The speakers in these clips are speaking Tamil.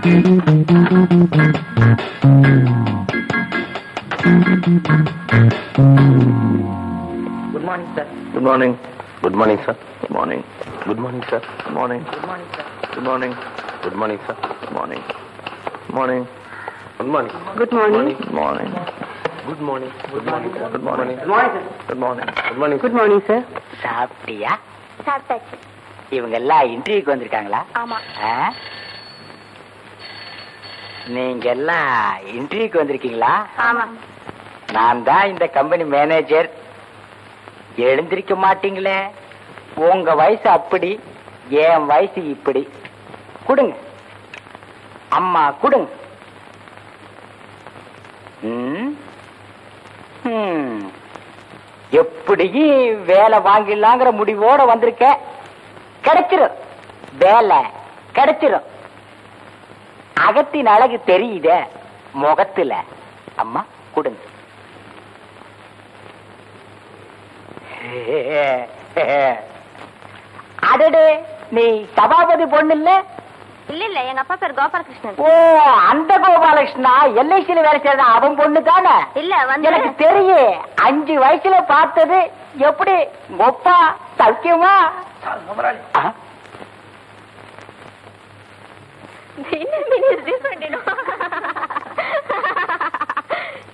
Good morning, sir. Good morning. Good morning, sir. Good morning. Good morning, sir. Good morning. Good morning, sir. Good morning. Good morning, sir. Good morning. Good morning. Good morning. Good morning. Good morning. Good morning. Good morning, sir. Good morning. Good morning, sir. Good morning. Good morning. Good morning, sir. சாப்பிட்டியா? சாப்பிட்டாச்சு. இவங்க எல்லாம் இன்டர்வியூக்கு வந்திருக்காங்களா? ஆமா. நீங்க எல்லாம் இன்டர்வியூக்கு வந்திருக்கீங்களா? ஆமா. நான் தான் இந்த கம்பெனி மேனேஜர். எழுந்திருக்க மாட்டீங்களே. உங்க வயசு அப்படி, என் வயசு இப்படி. கொடுங்க அம்மா, கொடுங்க. எப்படியும் வேலை வாங்கிடலாங்கிற முடிவோட வந்திருக்க. கிடைச்சிரும், வேலை கிடைச்சிரும். அகத்தின் அழகு தெரியுதே முகத்துல. அம்மா கொடுங்க. அடடே, நீ சபாபதி பொண்ணு இல்ல? இல்ல இல்ல, எங்க அப்பா பேர் கோபாலகிருஷ்ணன். ஓ, அந்த கோபாலகிருஷ்ணா எல்ஐசியில வேலை செய்யற அவன் பொண்ணு தானே? இல்ல, வந்து எனக்கு தெரியும். 5 வயசுல பார்த்தது. எப்படி ஒப்பா சௌக்கியமா?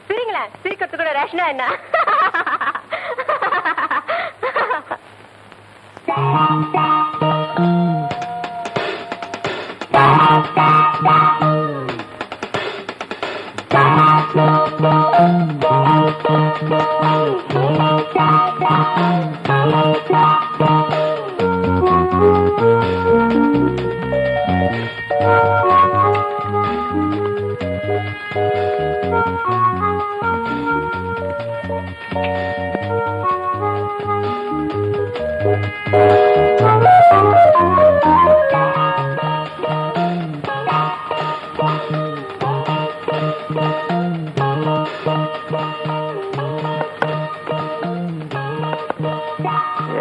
சிரிங்களா? சிரிக்கிறது கூட ரேஷனா என்ன?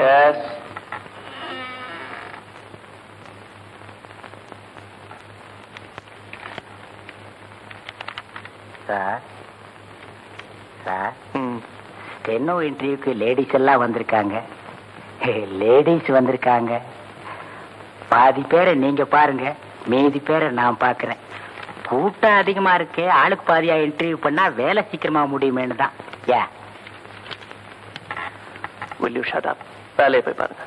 Yes. சார், சார், ஸ்டெனோ இன்டர்வியூக்கு லேடிஸ் எல்லாம் வந்திருக்காங்க. லேடிஸ் வந்திருக்காங்க. பாதி பேரை நீங்க பாருங்க, மீதி பேரை நான் பாக்குறேன். கூட்டம் அதிகமா இருக்கு. ஆளுக்கு பாதியா இன்டர்வியூ பண்ணா வேலை சீக்கிரமா முடியுமேனு தான். ஏ, Will you shut up? வேலையை போய் பாருங்க.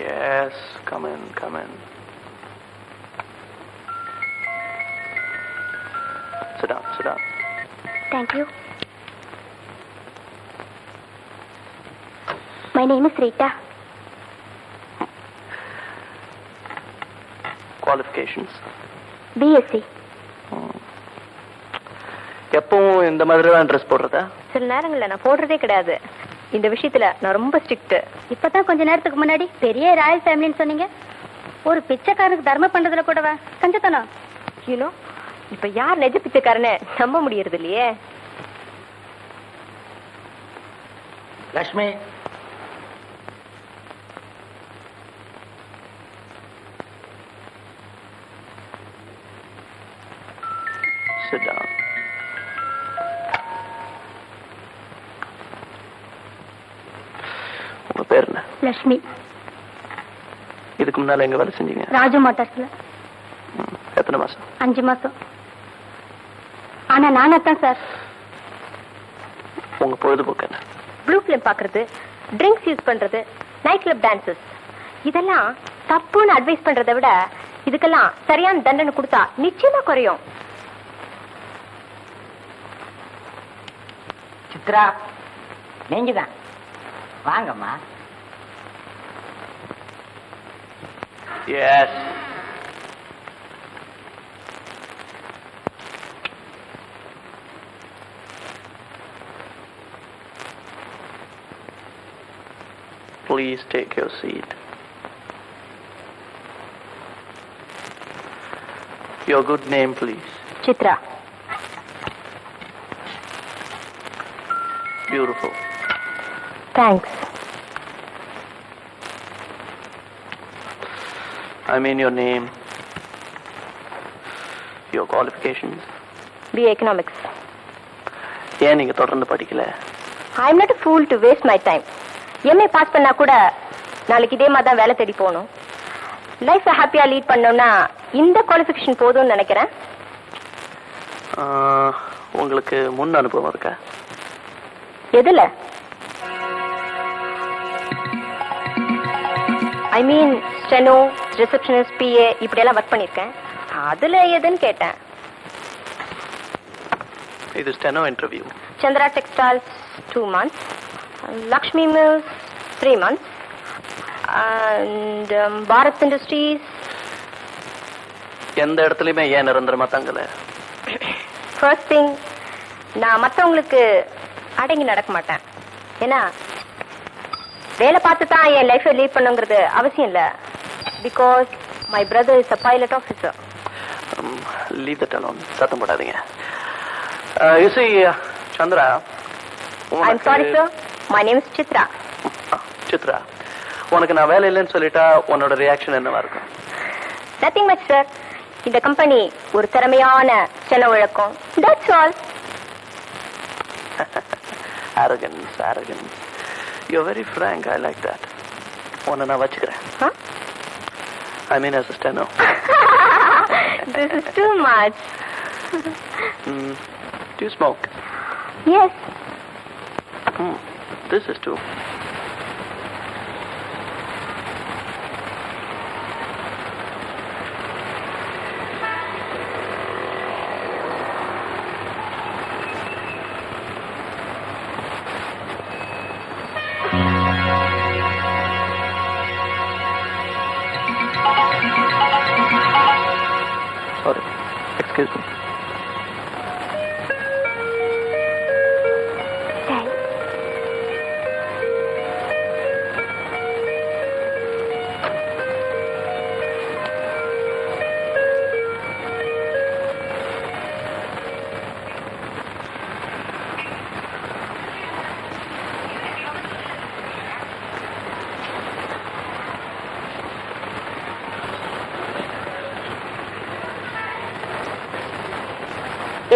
Yes, come in, come in. Sit down, sit down. Thank you. My name is Rita. Qualifications? BSc. எப்பவும் இந்த மாதிரி தான் ட்ரெஸ் போடுறதா? சில நேரங்கள்ல நான் போடுறதே கிடையாது. இந்த விஷயத்துல நான் ரொம்ப ஸ்ட்ரிக்ட். இப்பதான் கொஞ்ச நேரத்துக்கு முன்னாடி பெரிய ராயல் ஃபேமிலின்னு சொன்னீங்க. ஒரு பிச்சைக்காரனுக்கு தர்மம் பண்றதுல கூடவா கஞ்சத்தனம்? யூனோ, இப்ப யார் நெஜ பிச்சைக்காரன்னு நம்ப முடியறது இல்லையே. Lakshmi, Sit down. உங்க பேர் என்ன? லட்சுமி. இதுக்கு முன்னால எங்க வேலை செஞ்சீங்க? ராஜு மோட்டார்ஸ்ல. எத்தனை மாசம்? 5 மாசம். ஆனா நானத்தான் சார். உங்க பொழுதுபோக்கு என்ன? ப்ளூ ஃபிலிம் பாக்குறது, ட்ரிங்க்ஸ் யூஸ் பண்றது, நைட் கிளப் டான்சஸ். இதெல்லாம் தப்புன்னு அட்வைஸ் பண்றதை விட இதுக்கெல்லாம் சரியான தண்டனை கொடுத்தா நிச்சயமா குறையும். சித்ரா, நீங்க தான் வாங்கம்மா. Yes. Please take your seat. Your good name, please. Chitra. Beautiful. Thanks. I mean your name, your qualifications. BA economics. ஏன் நீங்க தொடர்ந்து படிக்கல? I am not a fool to waste my time. MA pass பண்ணா கூட நாளைக்கு இதே மாதிரி தான் வேலை தேடி போகணும். லைஃப்பை ஹாப்பியா லீட் பண்ணோம்னா இந்த குவாலிஃபிகேஷன் போதும்னு நினைக்கிறேன். உங்களுக்கு முன் அனுபவம் இருக்கா? எதுல? ஐ மீன் ஸ்டெனோ, ரிசப்ஷனிஸ்ட், பிஏ இப்படியெல்லாம் ஒர்க் பண்ணியிருக்கேன். அதுல எதுன்னு கேட்டேன். இது steno interview. Chandra textiles 2 months, Lakshmi mills 3 months, and Bharat industries. எந்த இடத்துலயுமே ஏன் நிரந்தரமா தங்கல? ஃபர்ஸ்ட் திங், நான் மற்றவங்களுக்கு அடங்கி நடக்க மாட்டேன். ஏன்னா வேலை பார்த்து தான் என் லைஃப்பை லீட் பண்ணுங்கிறது அவசியம் இல்லை. Because my brother is a pilot officer. Leave that alone. சத்தம் போடாதீங்க. You see, Chandra, I am sorry sir, my name is Chitra. Chitra, உனக்கு நான் வேலை இல்லைன்னு சொல்லிட்டா உன்னோட ரியாக்ஷன் என்னவா இருக்கும்? Nothing much sir. இந்த கம்பெனி ஒரு திறமையான செலவு இழக்கும். That's all. Arrogance, arrogance. You're very frank. I like that. உன்னை நான் வச்சுக்கிறேன். I mean as a steno. This is too much. Do you smoke? Yes. This is too. Sorry. Excuse me.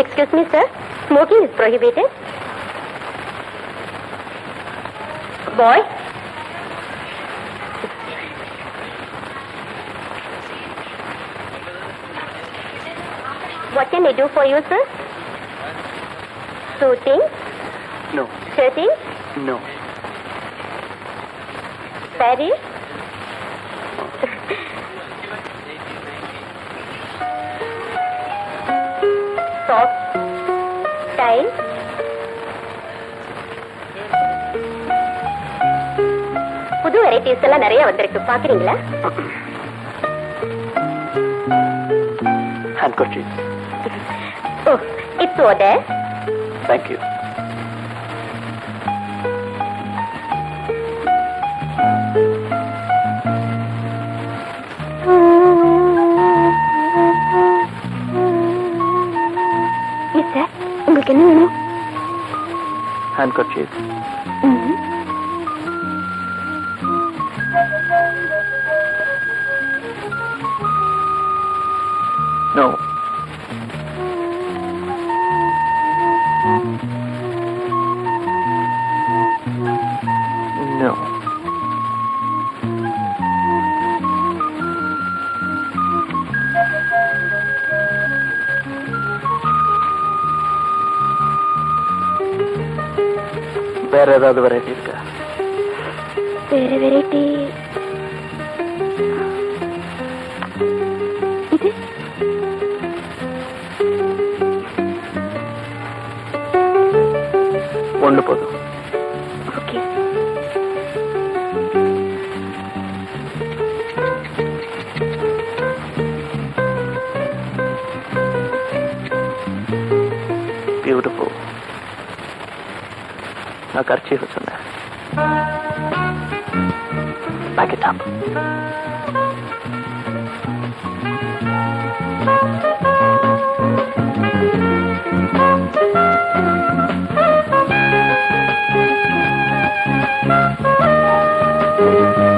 Excuse me, sir. Smoking is prohibited. Boy. What can I do for you, sir? Suiting? No. Shirting? No. Paris? Soft style? புது வெரைட்டிஸ் எல்லாம் நிறைய வந்திருக்கு, பாக்குறீங்களா? Handkerchief. Oh, it's over there. Thank you. Mister, உங்களுக்கு என்ன வேணும்? Handkerchief. No. No. வேற ஏதாவது வெரைட்டி இருக்கா? வேற வெரைட்டி இது ஒண்ணு போதும். ஓகே. பியூட்டிஃபுல். நான் கர்ச்சீஃப் சொன்னேன். Back it up. சார்